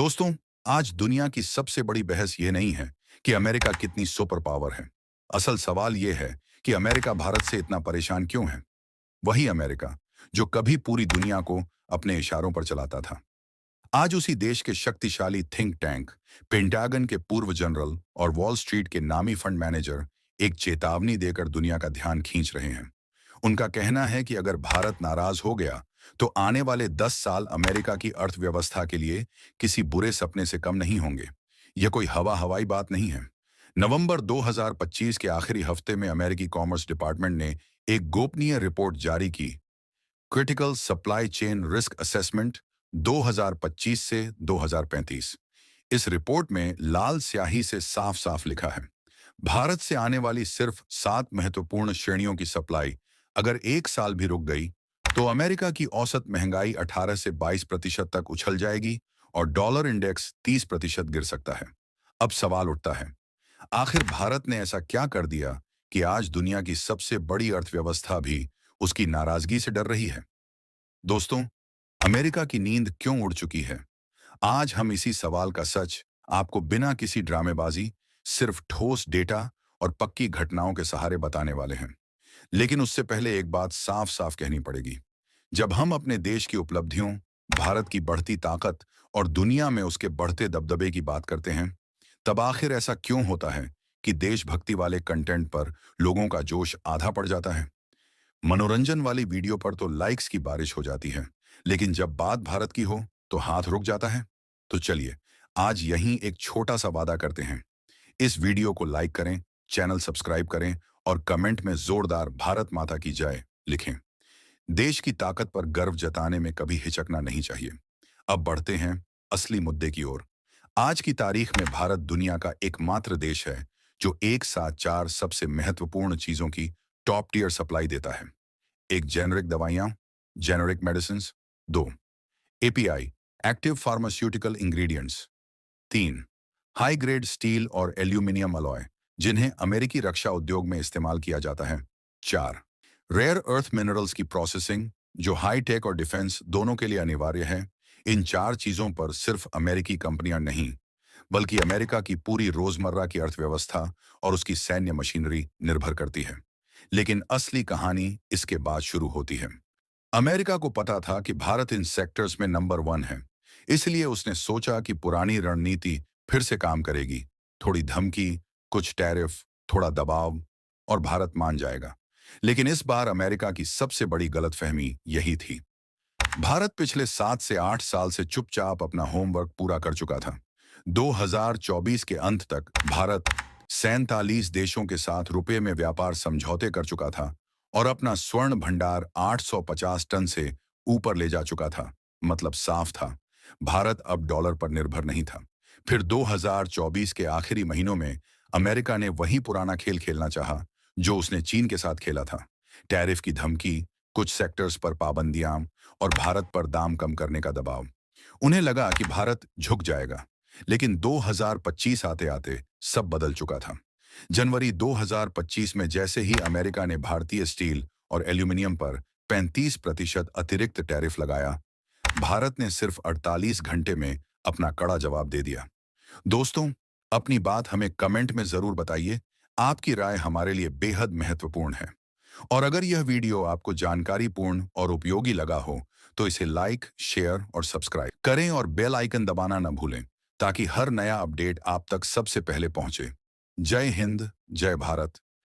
दोस्तों, आज दुनिया की सबसे बड़ी बहस ये नहीं है कि अमेरिका कितनी सुपर पावर है। असल सवाल ये है कि अमेरिका भारत से इतना परेशान क्यों है। वही अमेरिका जो कभी पूरी दुनिया को अपने इशारों पर चलाता था, आज उसी देश के शक्तिशाली थिंक टैंक, पेंटागन के पूर्व जनरल और वॉल स्ट्रीट के नामी फंड मैनेजर एक चेतावनी देकर दुनिया का ध्यान खींच रहे हैं। उनका कहना है कि अगर भारत नाराज हो गया तो आने वाले 10 साल अमेरिका की अर्थव्यवस्था के लिए किसी बुरे सपने से कम नहीं होंगे। यह कोई हवाई बात नहीं है। नवंबर 2025 के आखिरी हफ्ते में अमेरिकी कॉमर्स डिपार्टमेंट ने एक गोपनीय रिपोर्ट जारी की, critical supply chain risk assessment 2025 से 2035। इस रिपोर्ट में लाल स्याही से साफ साफ लिखा है, भारत से आने वाली सिर्फ 7 महत्वपूर्ण श्रेणियों की सप्लाई अगर एक साल भी रुक गई तो अमेरिका की औसत महंगाई 18 से 22% तक उछल जाएगी और डॉलर इंडेक्स 30% गिर सकता है। अब सवाल उठता है, आखिर भारत ने ऐसा क्या कर दिया कि आज दुनिया की सबसे बड़ी अर्थव्यवस्था भी उसकी नाराजगी से डर रही है। दोस्तों, अमेरिका की नींद क्यों उड़ चुकी है? आज हम इसी सवाल का सच आपको बिना किसी ड्रामेबाजी, सिर्फ ठोस डेटा और पक्की घटनाओं के सहारे बताने वाले हैं। लेकिन उससे पहले एक बात साफ साफ कहनी पड़ेगी। जब हम अपने देश की उपलब्धियों, भारत की बढ़ती ताकत और दुनिया में उसके बढ़ते दबदबे की बात करते हैं, तब आखिर ऐसा क्यों होता है कि देशभक्ति वाले कंटेंट पर लोगों का जोश आधा पड़ जाता है? मनोरंजन वाली वीडियो पर तो लाइक्स की बारिश हो जाती है, लेकिन जब बात भारत की हो तो हाथ रुक जाता है। तो चलिए, आज यहीं एक छोटा सा वादा करते हैं। इस वीडियो को लाइक करें, चैनल सब्सक्राइब करें और कमेंट में जोरदार भारत माता की जय लिखें। देश की ताकत पर गर्व जताने में कभी हिचकना नहीं चाहिए। अब बढ़ते हैं असली मुद्दे की ओर। आज की तारीख में भारत दुनिया का एकमात्र देश है जो एक साथ 4 सबसे महत्वपूर्ण चीजों की टॉप टियर सप्लाई देता है। एक, जेनरिक दवाइयां, generic medicine. 2, API, active pharmaceutical ingredients. 3, high grade steel और एल्यूमिनियम अलॉय, जिन्हें अमेरिकी रक्षा उद्योग में इस्तेमाल किया जाता है। 4, रेयर अर्थ मिनरल्स की प्रोसेसिंग, जो हाई टेक और डिफेंस दोनों के लिए अनिवार्य है। इन 4 चीजों पर सिर्फ अमेरिकी कंपनियां नहीं, बल्कि अमेरिका की पूरी रोजमर्रा की अर्थव्यवस्था और उसकी सैन्य मशीनरी निर्भर करती है। लेकिन असली कहानी इसके बाद शुरू होती है। अमेरिका को पता था कि भारत इन सेक्टर्स में नंबर 1 है, इसलिए उसने सोचा कि पुरानी रणनीति फिर से काम करेगी। थोड़ी धमकी, कुछ टैरिफ, थोड़ा दबाव और भारत मान जाएगा। लेकिन इस बार अमेरिका की सबसे बड़ी गलतफहमी यही थी। भारत पिछले 7 से 8 साल से चुपचाप अपना होमवर्क पूरा कर चुका था। 2024 के अंत तक भारत 47 देशों के साथ रुपए में व्यापार समझौते कर चुका था और अपना स्वर्ण भंडार 850 टन से ऊपर ले जा चुका था। मतलब साफ था, भारत अब डॉलर पर निर्भर नहीं था। फिर 2024 के आखिरी महीनों में अमेरिका ने वही पुराना खेल खेलना चाहा जो उसने चीन के साथ खेला था। टैरिफ की धमकी, कुछ सेक्टर्स पर पाबंदियां और भारत पर दाम कम करने का दबाव। उन्हें लगा कि भारत झुक जाएगा, लेकिन 2025 आते आते सब बदल चुका था। जनवरी 2025 में जैसे ही अमेरिका ने भारतीय स्टील और एल्यूमिनियम पर 35% अतिरिक्त टैरिफ लगाया, भारत ने सिर्फ 48 घंटे में अपना कड़ा जवाब दे दिया। दोस्तों, अपनी बात हमें कमेंट में जरूर बताइए। आपकी राय हमारे लिए बेहद महत्वपूर्ण है। और अगर यह वीडियो आपको जानकारीपूर्ण और उपयोगी लगा हो तो इसे लाइक, शेयर और सब्सक्राइब करें और बेल आइकन दबाना न भूलें, ताकि हर नया अपडेट आप तक सबसे पहले पहुंचे। जय हिंद, जय भारत।